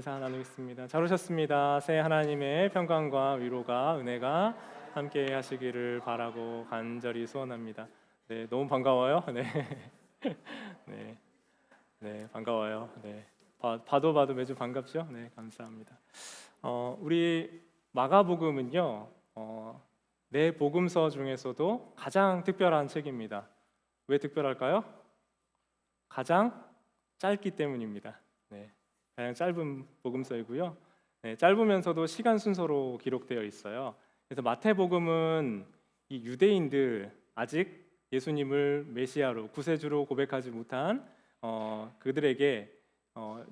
인사 나누겠습니다. 잘 오셨습니다. 새 하나님의 평강과 위로가 은혜가 함께 하시기를 바라고 간절히 소원합니다. 네, 너무 반가워요. 네, 네, 네, 반가워요. 네, 봐도 매주 반갑죠. 네, 감사합니다. 우리 마가복음은요, 네 복음서 중에서도 가장 특별한 책입니다. 왜 특별할까요? 가장 짧기 때문입니다. 네. 가장 짧은 복음서이고요. 네, 짧으면서도 시간 순서로 기록되어 있어요. 그래서 마태복음은 이 유대인들 아직 예수님을 메시아로 구세주로 고백하지 못한 그들에게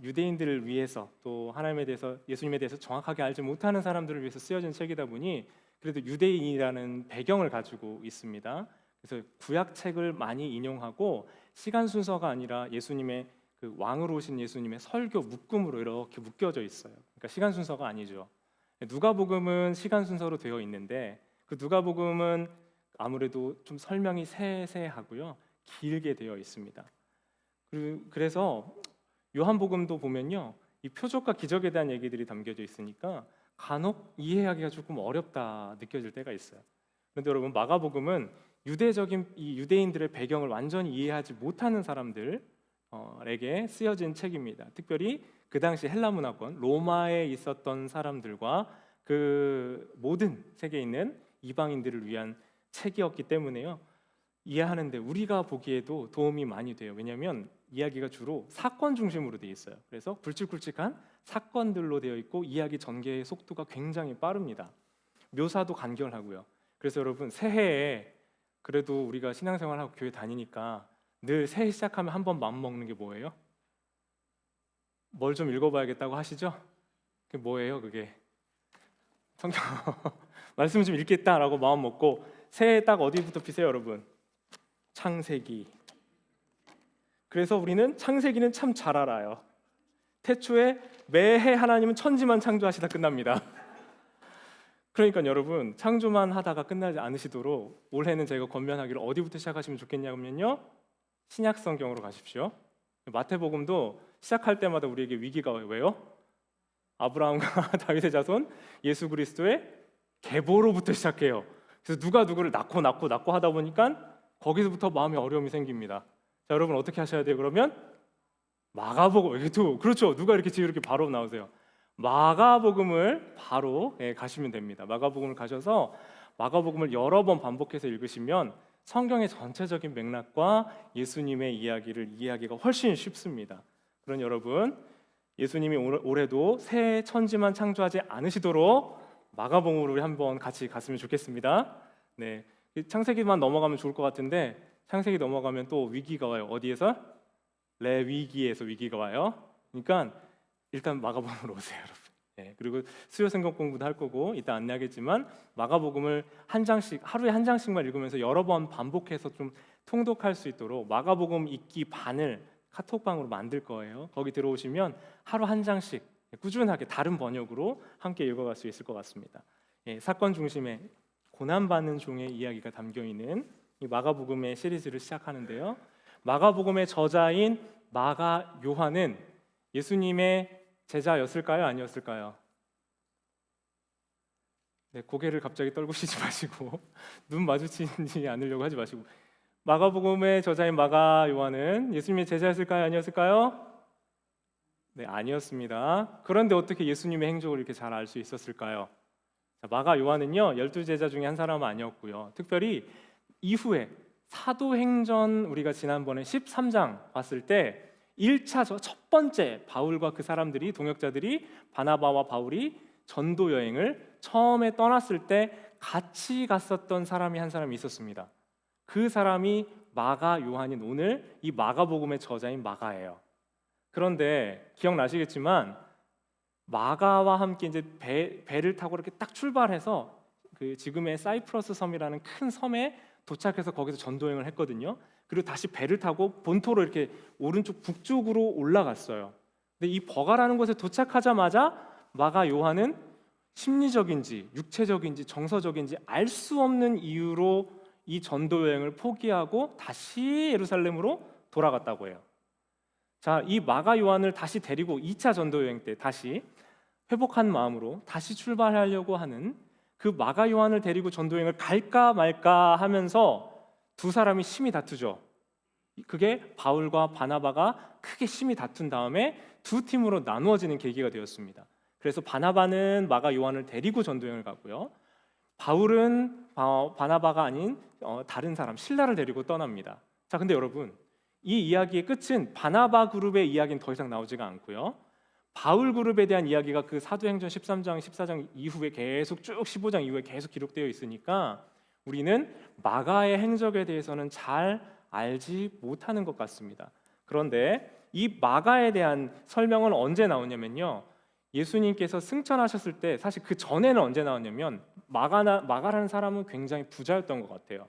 유대인들을 위해서 또 하나님에 대해서 예수님에 대해서 정확하게 알지 못하는 사람들을 위해서 쓰여진 책이다 보니 그래도 유대인이라는 배경을 가지고 있습니다. 그래서 구약책을 많이 인용하고 시간 순서가 아니라 예수님의 그 왕으로 오신 예수님의 설교 묶음으로 이렇게 묶여져 있어요. 그러니까 시간 순서가 아니죠. 누가복음은 시간 순서로 되어 있는데 그 누가복음은 아무래도 좀 설명이 세세하고요, 길게 되어 있습니다. 그래서 요한복음도 보면요, 이 표적과 기적에 대한 얘기들이 담겨져 있으니까 간혹 이해하기가 조금 어렵다 느껴질 때가 있어요. 그런데 여러분, 마가복음은 유대적인 이 유대인들의 배경을 완전히 이해하지 못하는 사람들 에게 쓰여진 책입니다. 특별히 그 당시 헬라 문화권 로마에 있었던 사람들과 그 모든 세계에 있는 이방인들을 위한 책이었기 때문에요, 이해하는데 우리가 보기에도 도움이 많이 돼요. 왜냐하면 이야기가 주로 사건 중심으로 되어 있어요. 그래서 굵직굵직한 사건들로 되어 있고 이야기 전개의 속도가 굉장히 빠릅니다. 묘사도 간결하고요. 그래서 여러분, 새해에 그래도 우리가 신앙생활하고 교회 다니니까 늘 새해 시작하면 한 번 마음 먹는 게 뭐예요? 뭘 좀 읽어봐야겠다고 하시죠? 그게 뭐예요? 그게 성경 말씀 좀 읽겠다라고 마음 먹고 새해 딱 어디부터 피세요, 여러분? 창세기. 그래서 우리는 창세기는 참 잘 알아요. 태초에 매해 하나님은 천지만 창조하시다 끝납니다. 그러니까 여러분, 창조만 하다가 끝나지 않으시도록 올해는 제가 권면하기를 어디부터 시작하시면 좋겠냐면요, 신약 성경으로 가십시오. 마태복음도 시작할 때마다 우리에게 위기가 왜요? 아브라함과 다윗의 자손 예수 그리스도의 계보로부터 시작해요. 그래서 누가 누구를 낳고 하다 보니까 거기서부터 마음의 어려움이 생깁니다. 자, 여러분 어떻게 하셔야 돼요? 그러면 마가복음, 이게 또 그렇죠. 누가 이렇게 이렇게 바로 나오세요? 마가복음을 바로 가시면 됩니다. 마가복음을 가셔서 마가복음을 여러 번 반복해서 읽으시면 성경의 전체적인 맥락과 예수님의 이야기를 이해하기가 훨씬 쉽습니다. 그런 여러분, 예수님이 올해도 새 천지만 창조하지 않으시도록 마가복음으로 우리 한번 같이 갔으면 좋겠습니다. 네, 창세기만 넘어가면 좋을 것 같은데 창세기 넘어가면 또 위기가 와요. 어디에서? 레위기에서 위기가 와요. 그러니까 일단 마가복음으로 오세요, 여러분. 네, 그리고 수요 성경 공부도 할 거고 이따 안내하겠지만 마가복음을 한 장씩, 하루에 한 장씩만 읽으면서 여러 번 반복해서 좀 통독할 수 있도록 마가복음 읽기 반을 카톡방으로 만들 거예요. 거기 들어오시면 하루 한 장씩 꾸준하게 다른 번역으로 함께 읽어갈 수 있을 것 같습니다. 사건 중심의 고난받는 종의 이야기가 담겨있는 이 마가복음의 시리즈를 시작하는데요, 마가복음의 저자인 마가 요한은 예수님의 제자였을까요? 아니었을까요? 네, 고개를 갑자기 떨구시지 마시고 눈 마주치지 않으려고 하지 마시고, 마가복음의 저자인 마가 요한은 예수님의 제자였을까요? 아니었을까요? 네, 아니었습니다. 그런데 어떻게 예수님의 행적을 이렇게 잘 알 수 있었을까요? 자, 마가 요한은요, 12제자 중에 한 사람은 아니었고요, 특별히 이후에 사도행전 우리가 지난번에 13장 봤을 때 1차 첫 번째 바울과 그 사람들이, 동역자들이, 바나바와 바울이 전도 여행을 처음에 떠났을 때 같이 갔었던 사람이 한 사람이 있었습니다. 그 사람이 마가 요한인 오늘 이 마가복음의 저자인 마가예요. 그런데 기억나시겠지만 마가와 함께 이제 배를 타고 이렇게 딱 출발해서 그 지금의 사이프러스 섬이라는 큰 섬에 도착해서 거기서 전도 여행을 했거든요. 그리고 다시 배를 타고 본토로 이렇게 오른쪽 북쪽으로 올라갔어요. 근데 이 버가라는 곳에 도착하자마자 마가 요한은 심리적인지 육체적인지 정서적인지 알 수 없는 이유로 이 전도 여행을 포기하고 다시 예루살렘으로 돌아갔다고 해요. 자, 이 마가 요한을 다시 데리고 2차 전도 여행 때 다시 회복한 마음으로 다시 출발하려고 하는 그 마가 요한을 데리고 전도 여행을 갈까 말까 하면서 두 사람이 심히 다투죠. 그게 바울과 바나바가 크게 심히 다툰 다음에 두 팀으로 나누어지는 계기가 되었습니다. 그래서 바나바는 마가 요한을 데리고 전도 여행을 가고요. 바울은 바나바가 아닌 다른 사람 실라를 데리고 떠납니다. 자, 근데 여러분, 이 이야기의 끝은 바나바 그룹의 이야기는 더 이상 나오지가 않고요. 바울 그룹에 대한 이야기가 그 사도행전 13장, 14장 이후에 계속 쭉 15장 이후에 계속 기록되어 있으니까 우리는 마가의 행적에 대해서는 잘 알지 못하는 것 같습니다. 그런데 이 마가에 대한 설명은 언제 나오냐면요, 예수님께서 승천하셨을 때, 사실 그 전에는 언제 나왔냐면 마가라는 사람은 굉장히 부자였던 것 같아요.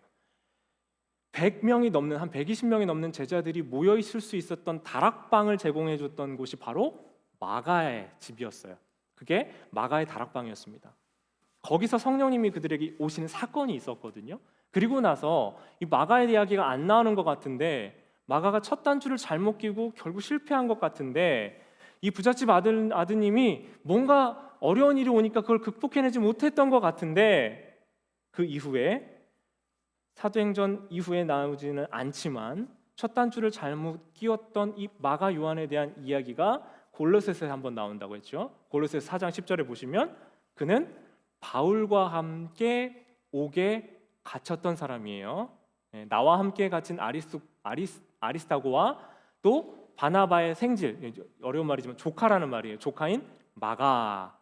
100명이 넘는, 한 120명이 넘는 제자들이 모여 있을 수 있었던 다락방을 제공해 줬던 곳이 바로 마가의 집이었어요. 그게 마가의 다락방이었습니다. 거기서 성령님이 그들에게 오시는 사건이 있었거든요. 그리고 나서 이 마가의 이야기가 안 나오는 것 같은데, 마가가 첫 단추를 잘못 끼고 결국 실패한 것 같은데, 이 부잣집 아드님이 뭔가 어려운 일이 오니까 그걸 극복해내지 못했던 것 같은데, 그 이후에 사도행전 이후에 나오지는 않지만 첫 단추를 잘못 끼웠던 이 마가 요한에 대한 이야기가 골로새서에 한번 나온다고 했죠. 골로새서 4장 10절에 보시면 그는 바울과 함께 옥에 갇혔던 사람이에요. 나와 함께 갇힌 아리스타고와 또 바나바의 생질, 어려운 말이지만 조카라는 말이에요. 조카인 마가,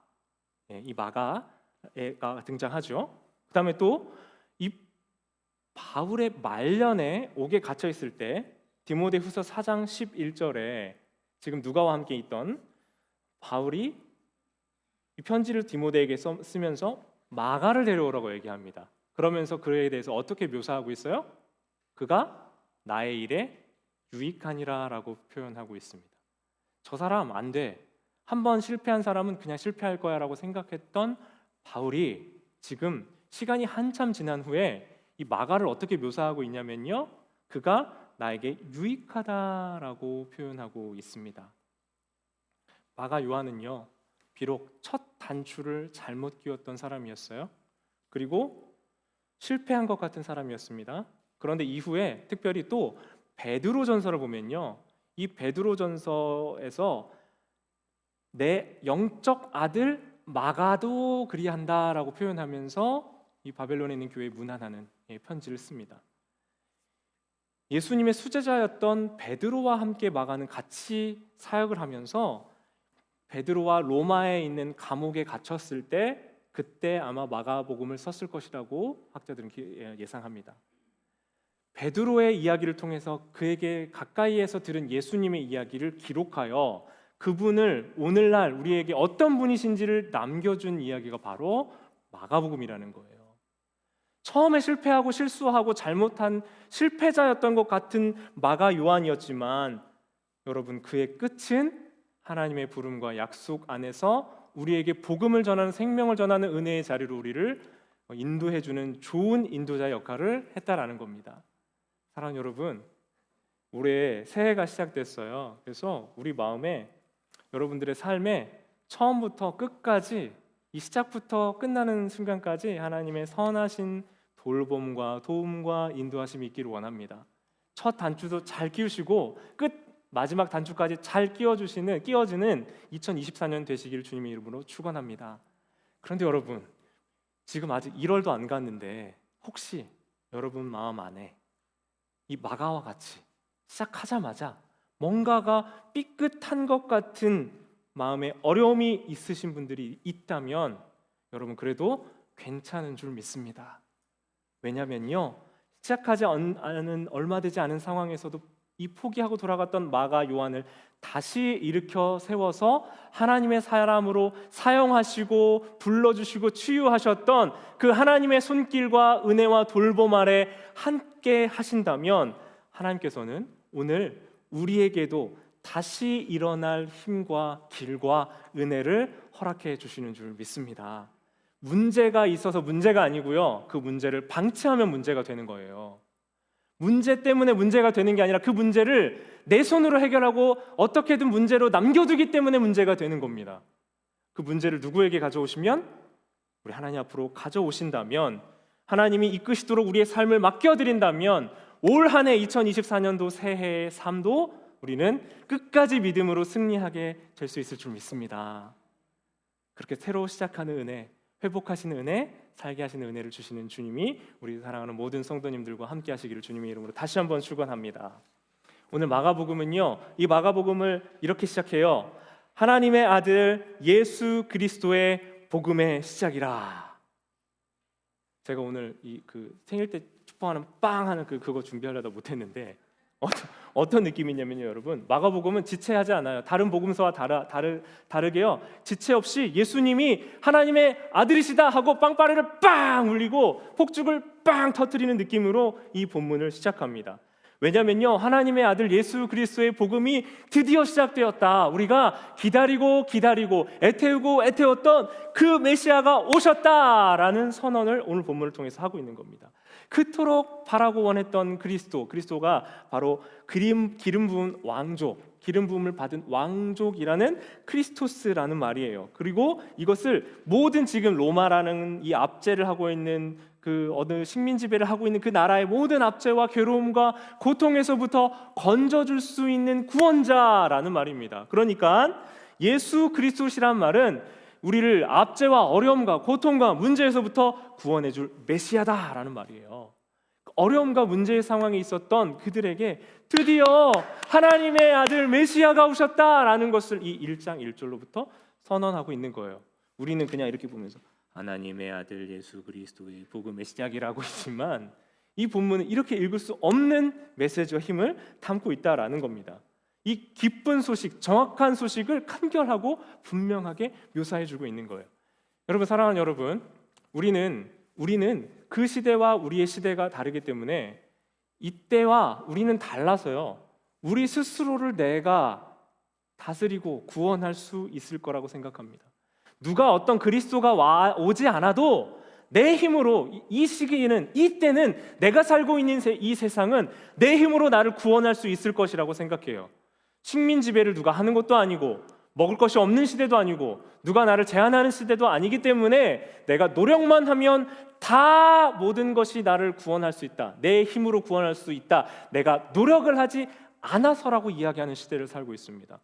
이 마가가 등장하죠. 그 다음에 또 이 바울의 말년에 옥에 갇혀 있을 때 디모데후서 4장 11절에 지금 누가와 함께 있던 바울이 이 편지를 디모데에게 쓰면서 마가를 데려오라고 얘기합니다. 그러면서 그에 대해서 어떻게 묘사하고 있어요? 그가 나의 일에 유익하니라 라고 표현하고 있습니다. 저 사람 안 돼. 한번 실패한 사람은 그냥 실패할 거야 라고 생각했던 바울이 지금 시간이 한참 지난 후에 이 마가를 어떻게 묘사하고 있냐면요, 그가 나에게 유익하다라고 표현하고 있습니다. 마가 요한은요, 비록 첫 단추를 잘못 끼웠던 사람이었어요. 그리고 실패한 것 같은 사람이었습니다. 그런데 이후에 특별히 또 베드로전서를 보면요, 이 베드로전서에서 내 영적 아들 마가도 그리한다라고 표현하면서 이 바벨론에 있는 교회에 문안하는 편지를 씁니다. 예수님의 수제자였던 베드로와 함께 마가는 같이 사역을 하면서 베드로와 로마에 있는 감옥에 갇혔을 때 그때 아마 마가복음을 썼을 것이라고 학자들은 예상합니다. 베드로의 이야기를 통해서 그에게 가까이에서 들은 예수님의 이야기를 기록하여 그분을 오늘날 우리에게 어떤 분이신지를 남겨준 이야기가 바로 마가복음이라는 거예요. 처음에 실패하고 실수하고 잘못한 실패자였던 것 같은 마가 요한이었지만 여러분, 그의 끝은 하나님의 부름과 약속 안에서 우리에게 복음을 전하는, 생명을 전하는 은혜의 자리로 우리를 인도해주는 좋은 인도자 역할을 했다라는 겁니다. 사랑하는 여러분, 올해 새해가 시작됐어요. 그래서 우리 마음에 여러분들의 삶에 처음부터 끝까지, 이 시작부터 끝나는 순간까지 하나님의 선하신 돌봄과 도움과 인도하심이 있기를 원합니다. 첫 단추도 잘 끼우시고 마지막 단추까지 잘 끼워지는 2024년 되시기를 주님의 이름으로 축원합니다. 그런데 여러분, 지금 아직 1월도 안 갔는데 혹시 여러분 마음 안에 이 마가와 같이 시작하자마자 뭔가가 삐끗한 것 같은 마음에 어려움이 있으신 분들이 있다면 여러분, 그래도 괜찮은 줄 믿습니다. 왜냐면요, 시작하지 않은 얼마 되지 않은 상황에서도 이 포기하고 돌아갔던 마가 요한을 다시 일으켜 세워서 하나님의 사람으로 사용하시고 불러주시고 치유하셨던 그 하나님의 손길과 은혜와 돌봄 아래 함께 하신다면 하나님께서는 오늘 우리에게도 다시 일어날 힘과 길과 은혜를 허락해 주시는 줄 믿습니다. 문제가 있어서 문제가 아니고요, 그 문제를 방치하면 문제가 되는 거예요. 문제 때문에 문제가 되는 게 아니라 그 문제를 내 손으로 해결하고 어떻게든 문제로 남겨두기 때문에 문제가 되는 겁니다. 그 문제를 누구에게 가져오시면 우리 하나님 앞으로 가져오신다면, 하나님이 이끄시도록 우리의 삶을 맡겨드린다면 올 한 해 2024년도 새해의 삶도 우리는 끝까지 믿음으로 승리하게 될 수 있을 줄 믿습니다. 그렇게 새로 시작하는 은혜, 회복하시는 은혜, 살게 하시는 은혜를 주시는 주님이 우리 사랑하는 모든 성도님들과 함께 하시기를 주님의 이름으로 다시 한번 축원합니다. 오늘 마가복음은요, 이 마가복음을 이렇게 시작해요. 하나님의 아들 예수 그리스도의 복음의 시작이라. 제가 오늘 생일 때 축복하는 빵 하는 그거 준비하려다 못했는데 어떤 느낌이냐면요, 여러분, 마가복음은 지체하지 않아요. 다른 복음서와 다르게요, 지체 없이 예수님이 하나님의 아들이시다 하고 빵빠레를 빵 울리고 폭죽을 빵 터뜨리는 느낌으로 이 본문을 시작합니다. 왜냐면요, 하나님의 아들 예수 그리스도의 복음이 드디어 시작되었다. 우리가 기다리고 애태웠던 그 메시아가 오셨다라는 선언을 오늘 본문을 통해서 하고 있는 겁니다. 그토록 바라고 원했던 그리스도가 바로 기름 부은 왕족, 기름 부음을 받은 왕족이라는 크리스토스라는 말이에요. 그리고 이것을 모든 지금 로마라는 이 압제를 하고 있는 그 어느 식민 지배를 하고 있는 그 나라의 모든 압제와 괴로움과 고통에서부터 건져줄 수 있는 구원자라는 말입니다. 그러니까 예수 그리스도시란 말은 우리를 압제와 어려움과 고통과 문제에서부터 구원해줄 메시아다라는 말이에요. 어려움과 문제의 상황에 있었던 그들에게 드디어 하나님의 아들 메시아가 오셨다라는 것을 이 1장 1절로부터 선언하고 있는 거예요. 우리는 그냥 이렇게 보면서 하나님의 아들 예수 그리스도의 복음의 시작이라고 있지만 이 본문은 이렇게 읽을 수 없는 메시지와 힘을 담고 있다라는 겁니다. 이 기쁜 소식, 정확한 소식을 간결하고 분명하게 묘사해주고 있는 거예요. 여러분, 사랑하는 여러분, 우리는 그 시대와 우리의 시대가 다르기 때문에 이때와 우리는 달라서요, 우리 스스로를 내가 다스리고 구원할 수 있을 거라고 생각합니다. 누가 어떤 그리스도가 오지 않아도 내 힘으로 이때는 내가 살고 있는 이 세상은 내 힘으로 나를 구원할 수 있을 것이라고 생각해요. 식민 지배를 누가 하는 것도 아니고 먹을 것이 없는 시대도 아니고 누가 나를 제한하는 시대도 아니기 때문에 내가 노력만 하면 다 모든 것이 나를 구원할 수 있다. 내 힘으로 구원할 수 있다. 내가 노력을 하지 않아서라고 이야기하는 시대를 살고 있습니다.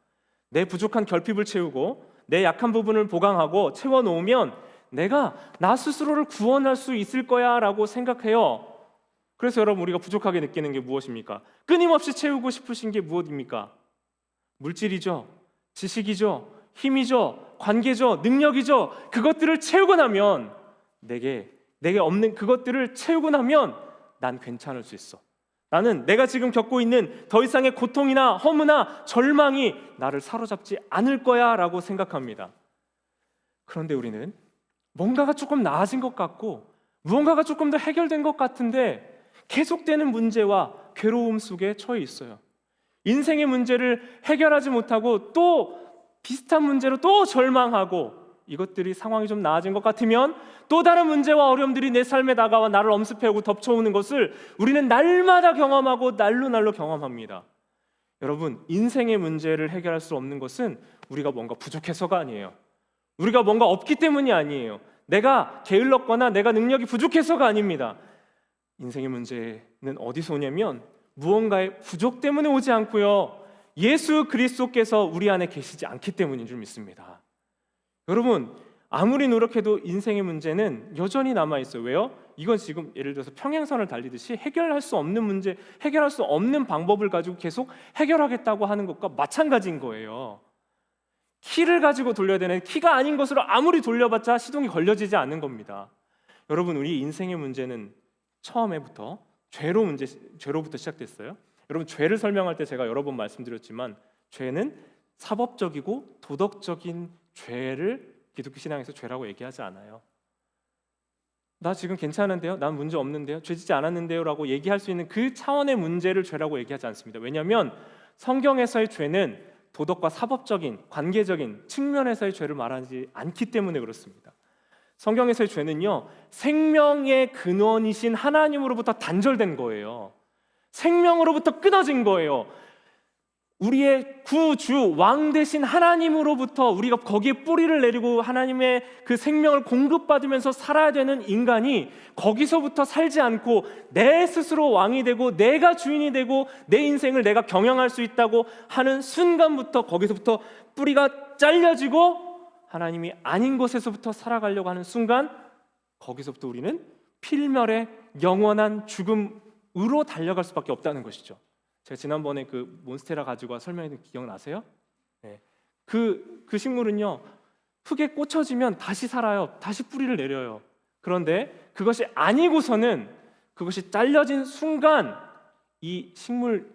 내 부족한 결핍을 채우고 내 약한 부분을 보강하고 채워놓으면 내가 나 스스로를 구원할 수 있을 거야 라고 생각해요. 그래서 여러분, 우리가 부족하게 느끼는 게 무엇입니까? 끊임없이 채우고 싶으신 게 무엇입니까? 물질이죠, 지식이죠, 힘이죠, 관계죠, 능력이죠. 그것들을 채우고 나면 내게 없는 그것들을 채우고 나면 난 괜찮을 수 있어. 나는 내가 지금 겪고 있는 더 이상의 고통이나 허무나 절망이 나를 사로잡지 않을 거야 라고 생각합니다. 그런데 우리는 뭔가가 조금 나아진 것 같고 무언가가 조금 더 해결된 것 같은데 계속되는 문제와 괴로움 속에 처해 있어요. 인생의 문제를 해결하지 못하고 또 비슷한 문제로 또 절망하고, 이것들이 상황이 좀 나아진 것 같으면 또 다른 문제와 어려움들이 내 삶에 다가와 나를 엄습해오고 덮쳐오는 것을 우리는 날마다 경험하고 날로 경험합니다. 여러분, 인생의 문제를 해결할 수 없는 것은 우리가 뭔가 부족해서가 아니에요. 우리가 뭔가 없기 때문이 아니에요. 내가 게을렀거나 내가 능력이 부족해서가 아닙니다. 인생의 문제는 어디서 오냐면 무언가의 부족 때문에 오지 않고요, 예수 그리스도께서 우리 안에 계시지 않기 때문인 줄 믿습니다. 여러분, 아무리 노력해도 인생의 문제는 여전히 남아있어요. 왜요? 이건 지금 예를 들어서 평행선을 달리듯이 해결할 수 없는 문제, 해결할 수 없는 방법을 가지고 계속 해결하겠다고 하는 것과 마찬가지인 거예요. 키를 가지고 돌려야 되는, 키가 아닌 것으로 아무리 돌려봤자 시동이 걸려지지 않는 겁니다. 여러분, 우리 인생의 문제는 처음에부터 죄로부터 시작됐어요. 여러분, 죄를 설명할 때 제가 여러 번 말씀드렸지만 죄는 사법적이고 도덕적인 죄를 기독교 신앙에서 죄라고 얘기하지 않아요. 나 지금 괜찮은데요? 난 문제 없는데요? 죄짓지 않았는데요? 라고 얘기할 수 있는 그 차원의 문제를 죄라고 얘기하지 않습니다. 왜냐하면 성경에서의 죄는 도덕과 사법적인, 관계적인 측면에서의 죄를 말하지 않기 때문에 그렇습니다. 성경에서의 죄는요, 생명의 근원이신 하나님으로부터 단절된 거예요. 생명으로부터 끊어진 거예요. 우리의 구주 왕 되신 하나님으로부터 우리가 거기에 뿌리를 내리고 하나님의 그 생명을 공급받으면서 살아야 되는 인간이 거기서부터 살지 않고 내 스스로 왕이 되고 내가 주인이 되고 내 인생을 내가 경영할 수 있다고 하는 순간부터 거기서부터 뿌리가 잘려지고 하나님이 아닌 곳에서부터 살아가려고 하는 순간 거기서부터 우리는 필멸의 영원한 죽음으로 달려갈 수밖에 없다는 것이죠. 제가 지난번에 그 몬스테라 가지고 설명했던 기억나세요? 네. 그 식물은요 흙에 꽂혀지면 다시 살아요. 다시 뿌리를 내려요. 그런데 그것이 아니고서는 그것이 잘려진 순간 이 식물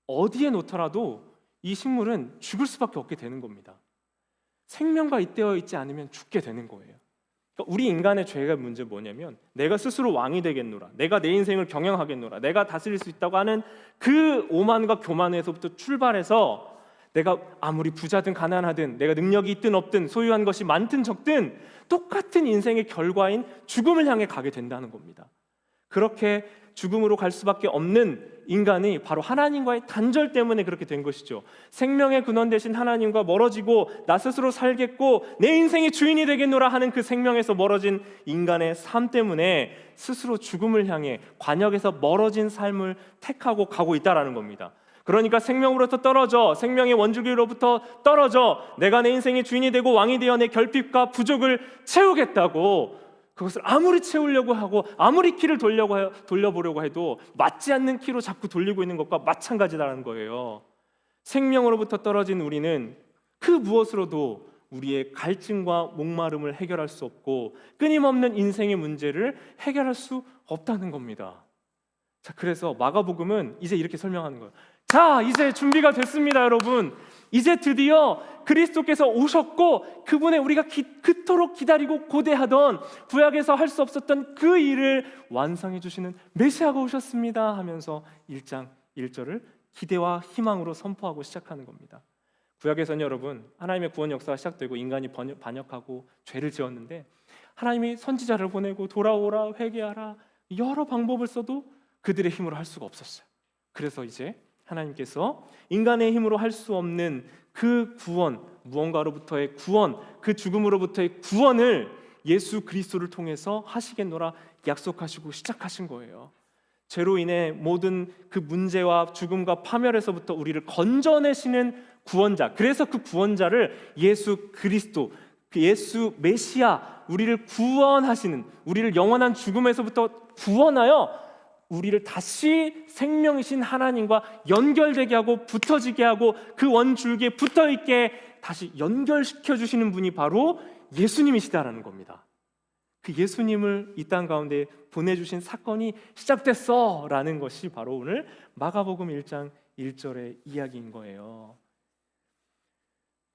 어디에 놓더라도 이 식물은 죽을 수밖에 없게 되는 겁니다. 생명과 잇대어 있지 않으면 죽게 되는 거예요. 그러니까 우리 인간의 죄가 문제 뭐냐면 내가 스스로 왕이 되겠노라, 내가 내 인생을 경영하겠노라, 내가 다스릴 수 있다고 하는 그 오만과 교만에서부터 출발해서 내가 아무리 부자든 가난하든 내가 능력이 있든 없든 소유한 것이 많든 적든 똑같은 인생의 결과인 죽음을 향해 가게 된다는 겁니다. 그렇게 죽음으로 갈 수밖에 없는 인간이 바로 하나님과의 단절 때문에 그렇게 된 것이죠. 생명의 근원 되신 하나님과 멀어지고 나 스스로 살겠고 내 인생의 주인이 되겠노라 하는 그 생명에서 멀어진 인간의 삶 때문에 스스로 죽음을 향해 관역에서 멀어진 삶을 택하고 가고 있다라는 겁니다. 그러니까 생명으로부터 떨어져, 생명의 원주기로부터 떨어져 내가 내 인생의 주인이 되고 왕이 되어 내 결핍과 부족을 채우겠다고 그것을 아무리 채우려고 하고 아무리 키를 돌려보려고 해도 맞지 않는 키로 자꾸 돌리고 있는 것과 마찬가지라는 거예요. 생명으로부터 떨어진 우리는 그 무엇으로도 우리의 갈증과 목마름을 해결할 수 없고 끊임없는 인생의 문제를 해결할 수 없다는 겁니다. 자, 그래서 마가복음은 이제 이렇게 설명하는 거예요. 자, 이제 준비가 됐습니다, 여러분. 이제 드디어 그리스도께서 오셨고 그분의 우리가 그토록 기다리고 고대하던 구약에서 할 수 없었던 그 일을 완성해 주시는 메시아가 오셨습니다 하면서 1장 1절을 기대와 희망으로 선포하고 시작하는 겁니다. 구약에서는 여러분 하나님의 구원 역사가 시작되고 인간이 반역하고 죄를 지었는데 하나님이 선지자를 보내고 돌아오라 회개하라 여러 방법을 써도 그들의 힘으로 할 수가 없었어요. 그래서 이제 하나님께서 인간의 힘으로 할 수 없는 그 구원, 무언가로부터의 구원, 그 죽음으로부터의 구원을 예수 그리스도를 통해서 하시겠노라 약속하시고 시작하신 거예요. 죄로 인해 모든 그 문제와 죽음과 파멸에서부터 우리를 건져내시는 구원자, 그래서 그 구원자를 예수 그리스도, 그 예수 메시아, 우리를 구원하시는, 우리를 영원한 죽음에서부터 구원하여 우리를 다시 생명이신 하나님과 연결되게 하고 붙어지게 하고 그 원줄기에 붙어있게 다시 연결시켜 주시는 분이 바로 예수님이시다라는 겁니다. 그 예수님을 이 땅 가운데 보내주신 사건이 시작됐어 라는 것이 바로 오늘 마가복음 1장 1절의 이야기인 거예요.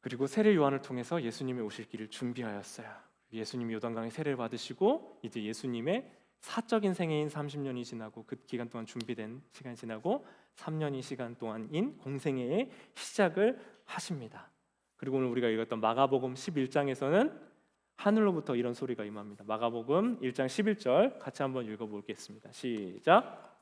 그리고 세례 요한을 통해서 예수님이 오실 길을 준비하였어요. 예수님이 요단강에 세례를 받으시고 이제 예수님의 사적인 생애인 30년이 지나고 그 기간 동안 준비된 시간이 지나고 3년이 시간 동안인 공생애의 시작을 하십니다. 그리고 오늘 우리가 읽었던 마가복음 11장에서는 하늘로부터 이런 소리가 임합니다. 마가복음 1장 11절 같이 한번 읽어보겠습니다. 시작.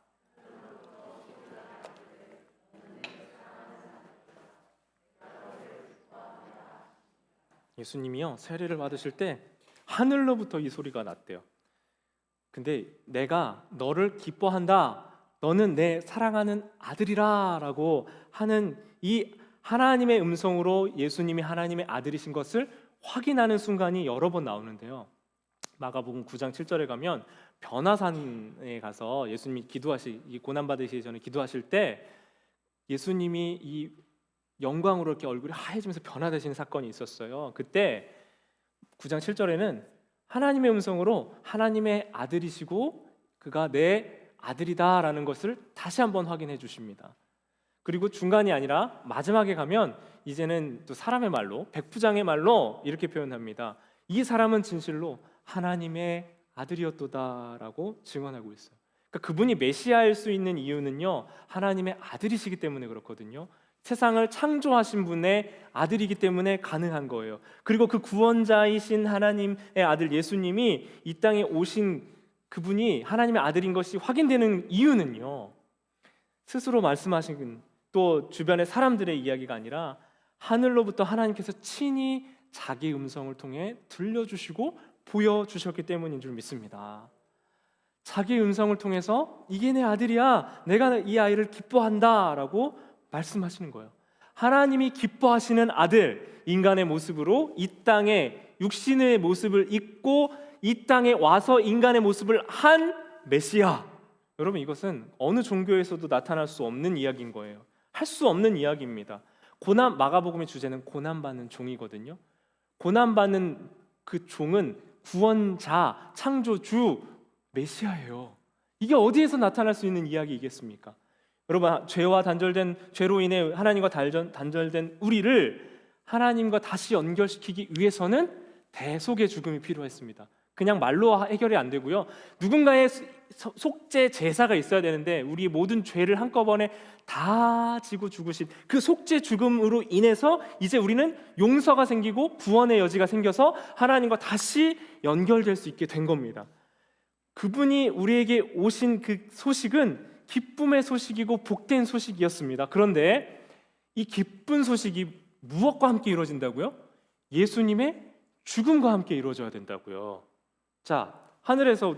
예수님이요 세례를 받으실 때 하늘로부터 이 소리가 났대요. 근데 내가 너를 기뻐한다, 너는 내 사랑하는 아들이라 라고 하는 이 하나님의 음성으로 예수님이 하나님의 아들이신 것을 확인하는 순간이 여러 번 나오는데요. 마가복음 9장 7절에 가면 변화산에 가서 예수님이 고난받으시기 전에 기도하실 때 예수님이 이 영광으로 이렇게 얼굴이 하얘지면서 변화되시는 사건이 있었어요. 그때 9장 7절에는 하나님의 음성으로 하나님의 아들이시고 그가 내 아들이다라는 것을 다시 한번 확인해 주십니다. 그리고 중간이 아니라 마지막에 가면 이제는 또 사람의 말로, 백부장의 말로 이렇게 표현합니다. 이 사람은 진실로 하나님의 아들이었도다라고 증언하고 있어요. 그러니까 그분이 메시아일 수 있는 이유는요, 하나님의 아들이시기 때문에 그렇거든요. 세상을 창조하신 분의 아들이기 때문에 가능한 거예요. 그리고 그 구원자이신 하나님의 아들 예수님이 이 땅에 오신 그분이 하나님의 아들인 것이 확인되는 이유는요, 스스로 말씀하신 또 주변의 사람들의 이야기가 아니라 하늘로부터 하나님께서 친히 자기 음성을 통해 들려주시고 보여주셨기 때문인 줄 믿습니다. 자기 음성을 통해서 이게 내 아들이야, 내가 이 아이를 기뻐한다 라고 말씀하시는 거예요. 하나님이 기뻐하시는 아들, 인간의 모습으로 이 땅에 육신의 모습을 입고 이 땅에 와서 인간의 모습을 한 메시아. 여러분, 이것은 어느 종교에서도 나타날 수 없는 이야기인 거예요. 할 수 없는 이야기입니다. 고난, 마가복음의 주제는 고난받는 종이거든요. 고난받는 그 종은 구원자, 창조주, 메시아예요. 이게 어디에서 나타날 수 있는 이야기이겠습니까? 여러분, 죄로 인해 하나님과 단절된 우리를 하나님과 다시 연결시키기 위해서는 대속의 죽음이 필요했습니다. 그냥 말로 해결이 안 되고요. 누군가의 속죄 제사가 있어야 되는데 우리 모든 죄를 한꺼번에 다 지고 죽으신 그 속죄 죽음으로 인해서 이제 우리는 용서가 생기고 구원의 여지가 생겨서 하나님과 다시 연결될 수 있게 된 겁니다. 그분이 우리에게 오신 그 소식은 기쁨의 소식이고 복된 소식이었습니다. 그런데 이 기쁜 소식이 무엇과 함께 이루어진다고요? 예수님의 죽음과 함께 이루어져야 된다고요. 자, 하늘에서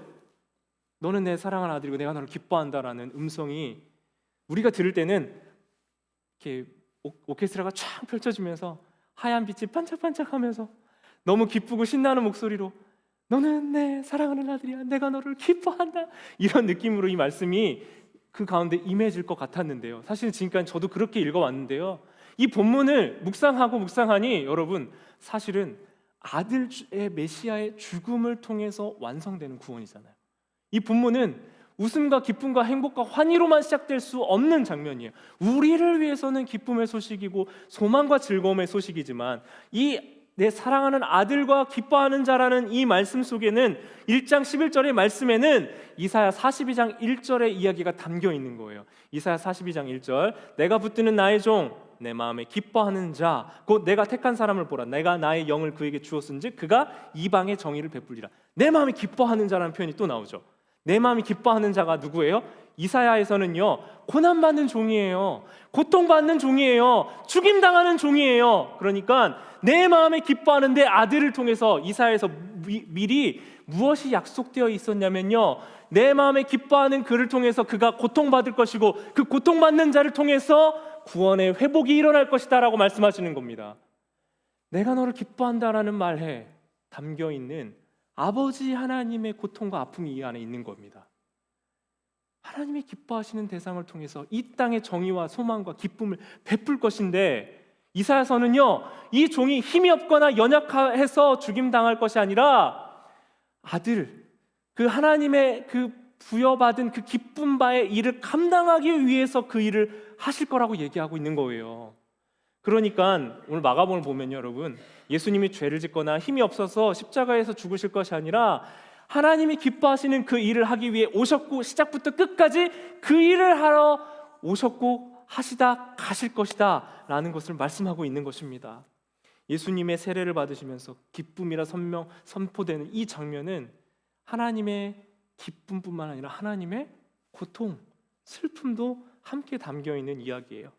너는 내 사랑하는 아들이고 내가 너를 기뻐한다라는 음성이 우리가 들을 때는 이렇게 오케스트라가 쫙 펼쳐지면서 하얀 빛이 반짝반짝하면서 너무 기쁘고 신나는 목소리로 너는 내 사랑하는 아들이야, 내가 너를 기뻐한다, 이런 느낌으로 이 말씀이 그 가운데 임해질 것 같았는데요. 사실 지금까지 저도 그렇게 읽어왔는데요. 이 본문을 묵상하니 여러분, 사실은 아들의 메시아의 죽음을 통해서 완성되는 구원이잖아요. 이 본문은 웃음과 기쁨과 행복과 환희로만 시작될 수 없는 장면이에요. 우리를 위해서는 기쁨의 소식이고 소망과 즐거움의 소식이지만 이 내 사랑하는 아들과 기뻐하는 자라는 이 말씀 속에는 1장 11절의 말씀에는 이사야 42장 1절의 이야기가 담겨 있는 거예요. 이사야 42장 1절, 내가 붙드는 나의 종 내 마음에 기뻐하는 자 곧 내가 택한 사람을 보라, 내가 나의 영을 그에게 주었은즉 그가 이방의 정의를 베풀리라. 내 마음에 기뻐하는 자라는 표현이 또 나오죠. 내 마음이 기뻐하는 자가 누구예요? 이사야에서는요, 고난받는 종이에요, 고통받는 종이에요, 죽임당하는 종이에요. 그러니까 내 마음에 기뻐하는 내 아들을 통해서 이사야에서 미리 무엇이 약속되어 있었냐면요, 내 마음에 기뻐하는 그를 통해서 그가 고통받을 것이고 그 고통받는 자를 통해서 구원의 회복이 일어날 것이다 라고 말씀하시는 겁니다. 내가 너를 기뻐한다라는 말에 담겨있는 아버지 하나님의 고통과 아픔이 이 안에 있는 겁니다. 하나님이 기뻐하시는 대상을 통해서 이 땅의 정의와 소망과 기쁨을 베풀 것인데, 이사야서는요, 이 종이 힘이 없거나 연약해서 죽임당할 것이 아니라 아들, 그 하나님의 그 부여받은 그 기쁨 바의 일을 감당하기 위해서 그 일을 하실 거라고 얘기하고 있는 거예요. 그러니까 오늘 마가복음을 보면요, 여러분, 예수님이 죄를 짓거나 힘이 없어서 십자가에서 죽으실 것이 아니라 하나님이 기뻐하시는 그 일을 하기 위해 오셨고 시작부터 끝까지 그 일을 하러 오셨고 하시다 가실 것이다 라는 것을 말씀하고 있는 것입니다. 예수님의 세례를 받으시면서 기쁨이라 선포되는 이 장면은 하나님의 기쁨뿐만 아니라 하나님의 고통, 슬픔도 함께 담겨있는 이야기예요.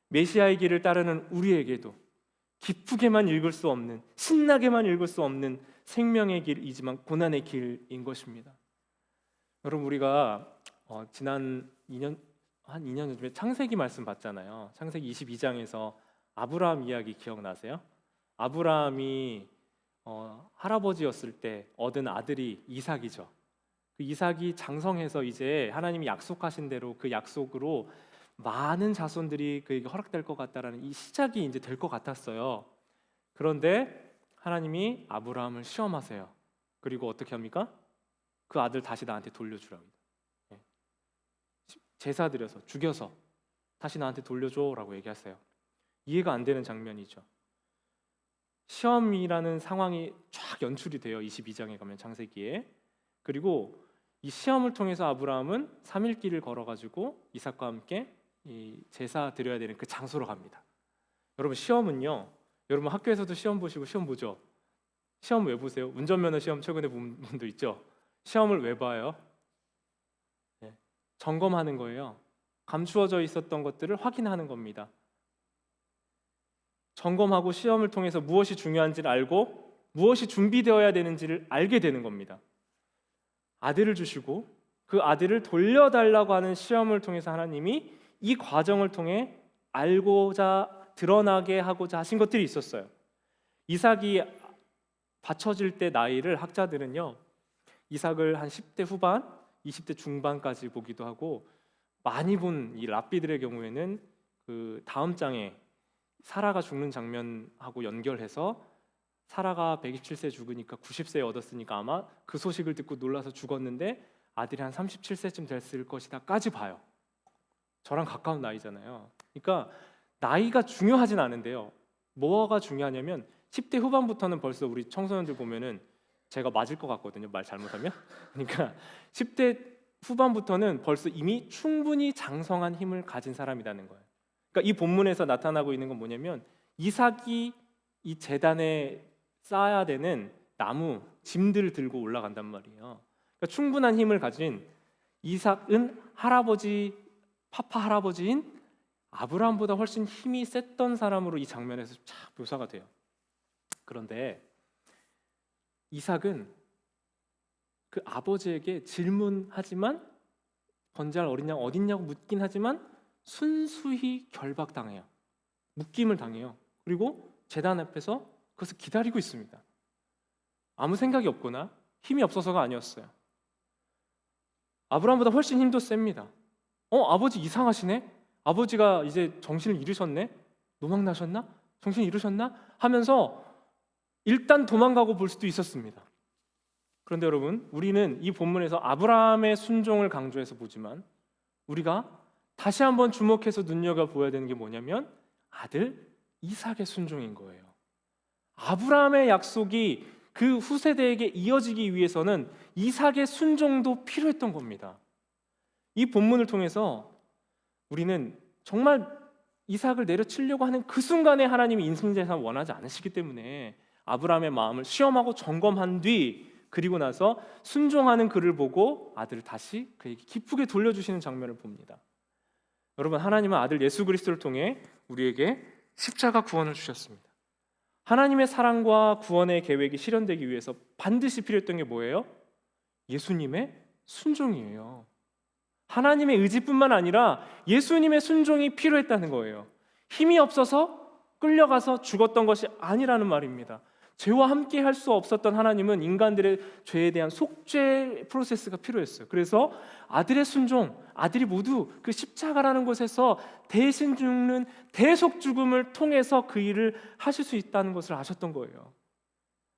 메시아의 길을 따르는 우리에게도 기쁘게만 읽을 수 없는, 신나게만 읽을 수 없는 생명의 길이지만 고난의 길인 것입니다. 여러분, 우리가 지난 2년 전쯤에 창세기 말씀 봤잖아요. 창세기 22장에서 아브라함 이야기 기억나세요? 아브라함이 할아버지였을 때 얻은 아들이 이삭이죠. 그 이삭이 장성해서 이제 하나님이 약속하신 대로 그 약속으로 많은 자손들이 그에게 허락될 것 같다라는 이 시작이 이제 될 것 같았어요. 그런데 하나님이 아브라함을 시험하세요. 그리고 어떻게 합니까? 그 아들 다시 나한테 돌려주라고. 제사 드려서 죽여서 다시 나한테 돌려줘라고 얘기하세요. 이해가 안 되는 장면이죠. 시험이라는 상황이 쫙 연출이 돼요. 22장에 가면 창세기에. 그리고 이 시험을 통해서 아브라함은 3일 길을 걸어가지고 이삭과 함께 이 제사 드려야 되는 그 장소로 갑니다. 여러분, 시험은요, 여러분 학교에서도 시험 보시고 시험 보죠? 시험 왜 보세요? 운전면허 시험 최근에 본 분도 있죠? 시험을 왜 봐요? 점검하는 거예요. 감추어져 있었던 것들을 확인하는 겁니다. 점검하고 시험을 통해서 무엇이 중요한지를 알고 무엇이 준비되어야 되는지를 알게 되는 겁니다. 아들을 주시고 그 아들을 돌려달라고 하는 시험을 통해서 하나님이 이 과정을 통해 알고자 드러나게 하고자 하신 것들이 있었어요. 이삭이 받쳐질 때 나이를 학자들은요, 이삭을 한 10대 후반, 20대 중반까지 보기도 하고, 많이 본 이 랍비들의 경우에는 그 다음 장에 사라가 죽는 장면하고 연결해서 사라가 127세 죽으니까 90세 얻었으니까 아마 그 소식을 듣고 놀라서 죽었는데 아들이 한 37세쯤 됐을 것이다까지 봐요. 저랑 가까운 나이잖아요. 그러니까 나이가 중요하진 않은데요, 뭐가 중요하냐면 10대 후반부터는 벌써 우리 청소년들 보면은 제가 맞을 것 같거든요, 말 잘못하면. 그러니까 10대 후반부터는 벌써 이미 충분히 장성한 힘을 가진 사람이라는 거예요. 그러니까 이 본문에서 나타나고 있는 건 뭐냐면 이삭이 이 제단에 쌓아야 되는 나무, 짐들을 들고 올라간단 말이에요. 그러니까 충분한 힘을 가진 이삭은 파파 할아버지인 아브라함보다 훨씬 힘이 셌던 사람으로 이 장면에서 쫙 묘사가 돼요. 그런데 이삭은 그 아버지에게 질문하지만 번제할 어린 양 어딨냐고 묻긴 하지만 순수히 결박당해요. 묶임을 당해요. 그리고 제단 앞에서 그것을 기다리고 있습니다. 아무 생각이 없거나 힘이 없어서가 아니었어요. 아브라함보다 훨씬 힘도 셉니다. 아버지 이상하시네? 아버지가 이제 정신을 잃으셨네? 노망나셨나? 정신 잃으셨나? 하면서 일단 도망가고 볼 수도 있었습니다. 그런데 여러분, 우리는 이 본문에서 아브라함의 순종을 강조해서 보지만 우리가 다시 한번 주목해서 눈여겨보아야 되는 게 뭐냐면 아들 이삭의 순종인 거예요. 아브라함의 약속이 그 후세대에게 이어지기 위해서는 이삭의 순종도 필요했던 겁니다. 이 본문을 통해서 우리는 정말 이삭을 내려치려고 하는 그 순간에 하나님이 인신재산을 원하지 않으시기 때문에 아브라함의 마음을 시험하고 점검한 뒤 그리고 나서 순종하는 그를 보고 아들을 다시 그에게 기쁘게 돌려주시는 장면을 봅니다. 여러분, 하나님은 아들 예수 그리스도를 통해 우리에게 십자가 구원을 주셨습니다. 하나님의 사랑과 구원의 계획이 실현되기 위해서 반드시 필요했던 게 뭐예요? 예수님의 순종이에요. 하나님의 의지뿐만 아니라 예수님의 순종이 필요했다는 거예요. 힘이 없어서 끌려가서 죽었던 것이 아니라는 말입니다. 죄와 함께 할 수 없었던 하나님은 인간들의 죄에 대한 속죄 프로세스가 필요했어요. 그래서 아들의 순종, 아들이 모두 그 십자가라는 곳에서 대신 죽는 대속 죽음을 통해서 그 일을 하실 수 있다는 것을 아셨던 거예요.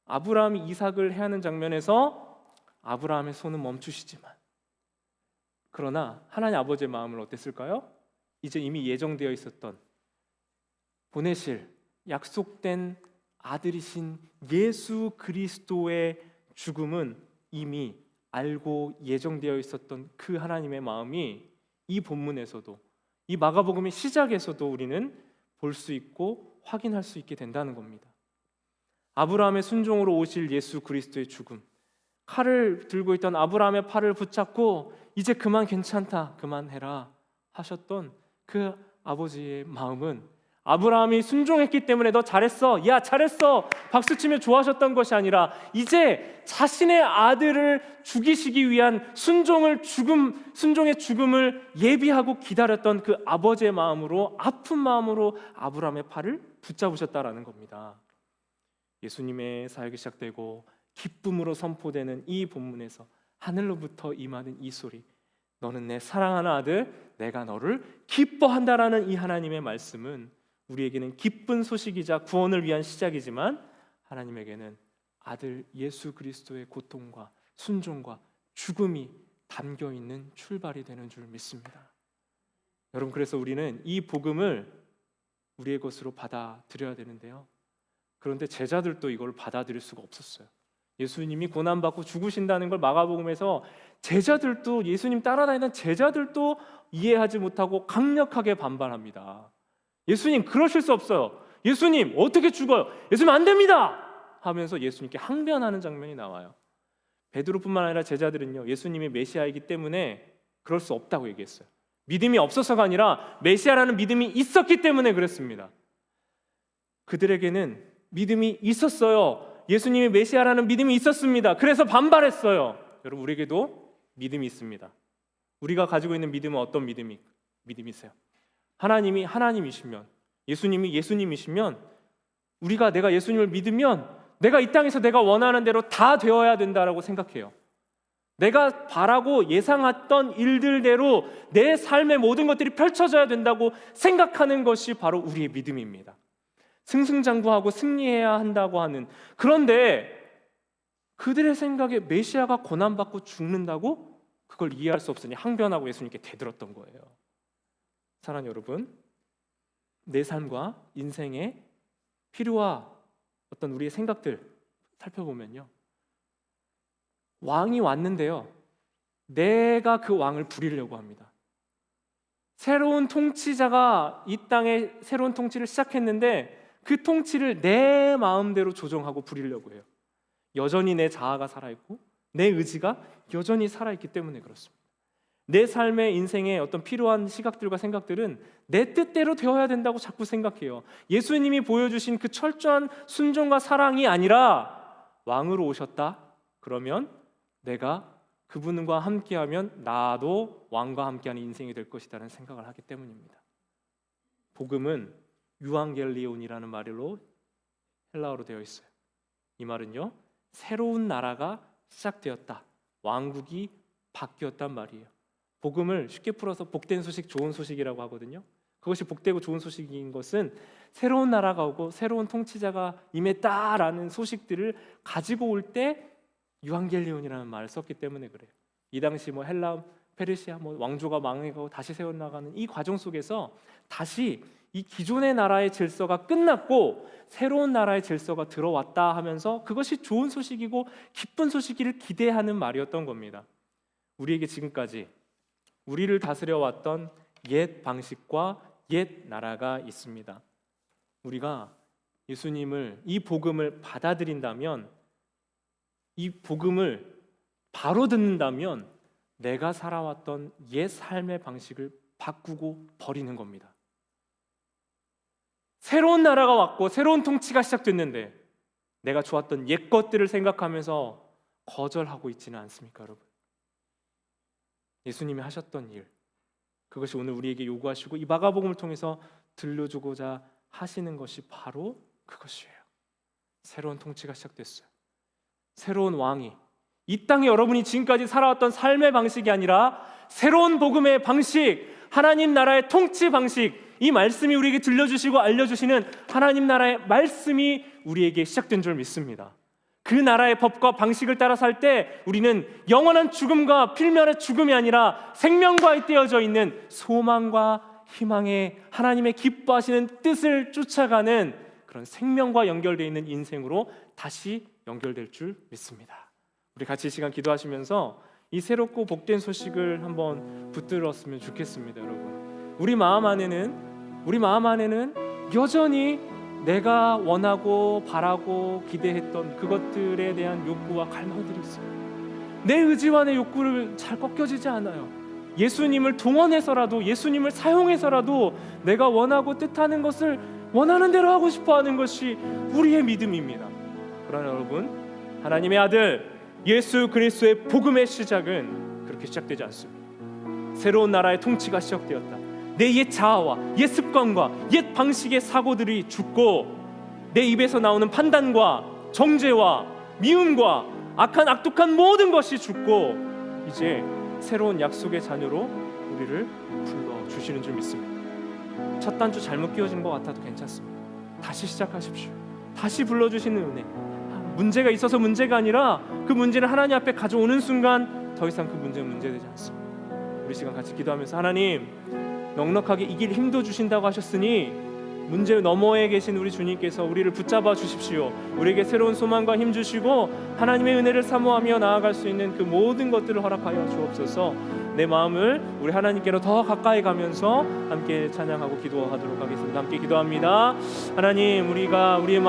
아브라함이 이삭을 해하는 장면에서 아브라함의 손은 멈추시지만, 그러나 하나님 아버지의 마음은 어땠을까요? 이제 이미 예정되어 있었던 보내실 약속된 아들이신 예수 그리스도의 죽음은 이미 알고 예정되어 있었던 그 하나님의 마음이 이 본문에서도, 이 마가복음의 시작에서도 우리는 볼 수 있고 확인할 수 있게 된다는 겁니다. 아브라함의 순종으로 오실 예수 그리스도의 죽음, 칼을 들고 있던 아브라함의 팔을 붙잡고 이제 그만, 괜찮다, 그만해라 하셨던 그 아버지의 마음은 아브라함이 순종했기 때문에 너 잘했어, 야 잘했어 박수치며 좋아하셨던 것이 아니라 이제 자신의 아들을 죽이시기 위한 순종의 죽음을 예비하고 기다렸던 그 아버지의 마음으로, 아픈 마음으로 아브라함의 팔을 붙잡으셨다라는 겁니다. 예수님의 사역이 시작되고 기쁨으로 선포되는 이 본문에서 하늘로부터 임하는 이 소리, 너는 내 사랑하는 아들, 내가 너를 기뻐한다라는 이 하나님의 말씀은 우리에게는 기쁜 소식이자 구원을 위한 시작이지만 하나님에게는 아들 예수 그리스도의 고통과 순종과 죽음이 담겨있는 출발이 되는 줄 믿습니다. 여러분, 그래서 우리는 이 복음을 우리의 것으로 받아들여야 되는데요, 그런데 제자들도 이걸 받아들일 수가 없었어요. 예수님이 고난받고 죽으신다는 걸 마가복음에서 제자들도, 예수님 따라다니던 제자들도 이해하지 못하고 강력하게 반발합니다. 예수님 그러실 수 없어요. 예수님 어떻게 죽어요? 예수님 안 됩니다 하면서 예수님께 항변하는 장면이 나와요. 베드로뿐만 아니라 제자들은요, 예수님이 메시아이기 때문에 그럴 수 없다고 얘기했어요. 믿음이 없어서가 아니라 메시아라는 믿음이 있었기 때문에 그랬습니다. 그들에게는 믿음이 있었어요. 예수님이 메시아라는 믿음이 있었습니다. 그래서 반발했어요. 여러분, 우리에게도 믿음이 있습니다. 우리가 가지고 있는 믿음은 어떤 믿음이 있어요? 하나님이 하나님이시면, 예수님이 예수님이시면, 내가 예수님을 믿으면 내가 이 땅에서 내가 원하는 대로 다 되어야 된다라고 생각해요. 내가 바라고 예상했던 일들대로 내 삶의 모든 것들이 펼쳐져야 된다고 생각하는 것이 바로 우리의 믿음입니다. 승승장구하고 승리해야 한다고 하는, 그런데 그들의 생각에 메시아가 고난받고 죽는다고? 그걸 이해할 수 없으니 항변하고 예수님께 대들었던 거예요. 사랑하는 여러분, 내 삶과 인생의 필요와 어떤 우리의 생각들 살펴보면요, 왕이 왔는데요, 내가 그 왕을 부리려고 합니다. 새로운 통치자가 이 땅에 새로운 통치를 시작했는데 그 통치를 내 마음대로 조정하고 부리려고 해요. 여전히 내 자아가 살아있고 내 의지가 여전히 살아있기 때문에 그렇습니다. 내 삶의 인생의 어떤 필요한 시각들과 생각들은 내 뜻대로 되어야 된다고 자꾸 생각해요. 예수님이 보여주신 그 철저한 순종과 사랑이 아니라 왕으로 오셨다? 그러면 내가 그분과 함께하면 나도 왕과 함께하는 인생이 될 것이라는 생각을 하기 때문입니다. 복음은 유앙겔리온이라는 말로 헬라어로 되어 있어요. 이 말은요, 새로운 나라가 시작되었다, 왕국이 바뀌었단 말이에요. 복음을 쉽게 풀어서 복된 소식, 좋은 소식이라고 하거든요. 그것이 복되고 좋은 소식인 것은 새로운 나라가 오고 새로운 통치자가 임했다라는 소식들을 가지고 올 때 유앙겔리온이라는 말을 썼기 때문에 그래요. 이 당시 헬라, 페르시아 왕조가 망해가고 다시 세워나가는 이 과정 속에서 다시 이 기존의 나라의 질서가 끝났고 새로운 나라의 질서가 들어왔다 하면서 그것이 좋은 소식이고 기쁜 소식이를 기대하는 말이었던 겁니다. 우리에게 지금까지 우리를 다스려왔던 옛 방식과 옛 나라가 있습니다. 우리가 예수님을, 이 복음을 받아들인다면, 이 복음을 바로 듣는다면 내가 살아왔던 옛 삶의 방식을 바꾸고 버리는 겁니다. 새로운 나라가 왔고 새로운 통치가 시작됐는데 내가 좋았던 옛 것들을 생각하면서 거절하고 있지는 않습니까, 여러분? 예수님이 하셨던 일, 그것이 오늘 우리에게 요구하시고 이 마가복음을 통해서 들려주고자 하시는 것이 바로 그것이에요. 새로운 통치가 시작됐어요. 새로운 왕이, 이 땅에 여러분이 지금까지 살아왔던 삶의 방식이 아니라 새로운 복음의 방식, 하나님 나라의 통치 방식, 이 말씀이 우리에게 들려주시고 알려주시는 하나님 나라의 말씀이 우리에게 시작된 줄 믿습니다. 그 나라의 법과 방식을 따라 살 때 우리는 영원한 죽음과 필면의 죽음이 아니라 생명과 잇대어져 있는 소망과 희망의 하나님의 기뻐하시는 뜻을 쫓아가는 그런 생명과 연결되어 있는 인생으로 다시 연결될 줄 믿습니다. 우리 같이 이 시간 기도하시면서 이 새롭고 복된 소식을 한번 붙들었으면 좋겠습니다. 여러분, 우리 마음 안에는 여전히 내가 원하고 바라고 기대했던 그것들에 대한 욕구와 갈망들이 있어요. 내 의지와 내 욕구를 잘 꺾여지지 않아요. 예수님을 동원해서라도, 예수님을 사용해서라도 내가 원하고 뜻하는 것을 원하는 대로 하고 싶어하는 것이 우리의 믿음입니다. 그러나 여러분, 하나님의 아들 예수 그리스도의 복음의 시작은 그렇게 시작되지 않습니다. 새로운 나라의 통치가 시작되었다. 내 옛 자아와 옛 습관과 옛 방식의 사고들이 죽고 내 입에서 나오는 판단과 정죄와 미움과 악독한 모든 것이 죽고 이제 새로운 약속의 자녀로 우리를 불러주시는 줄 믿습니다. 첫 단추 잘못 끼워진 것 같아도 괜찮습니다. 다시 시작하십시오. 다시 불러주시는 은혜, 문제가 있어서 문제가 아니라 그 문제를 하나님 앞에 가져오는 순간 더 이상 그 문제는 문제되지 않습니다. 우리 시간 같이 기도하면서, 하나님, 넉넉하게 이길 힘도 주신다고 하셨으니 문제 너머에 계신 우리 주님께서 우리를 붙잡아 주십시오. 우리에게 새로운 소망과 힘 주시고 하나님의 은혜를 사모하며 나아갈 수 있는 그 모든 것들을 허락하여 주옵소서. 내 마음을 우리 하나님께로 더 가까이 가면서 함께 찬양하고 기도하도록 하겠습니다. 함께 기도합니다. 하나님, 우리가 우리의 마음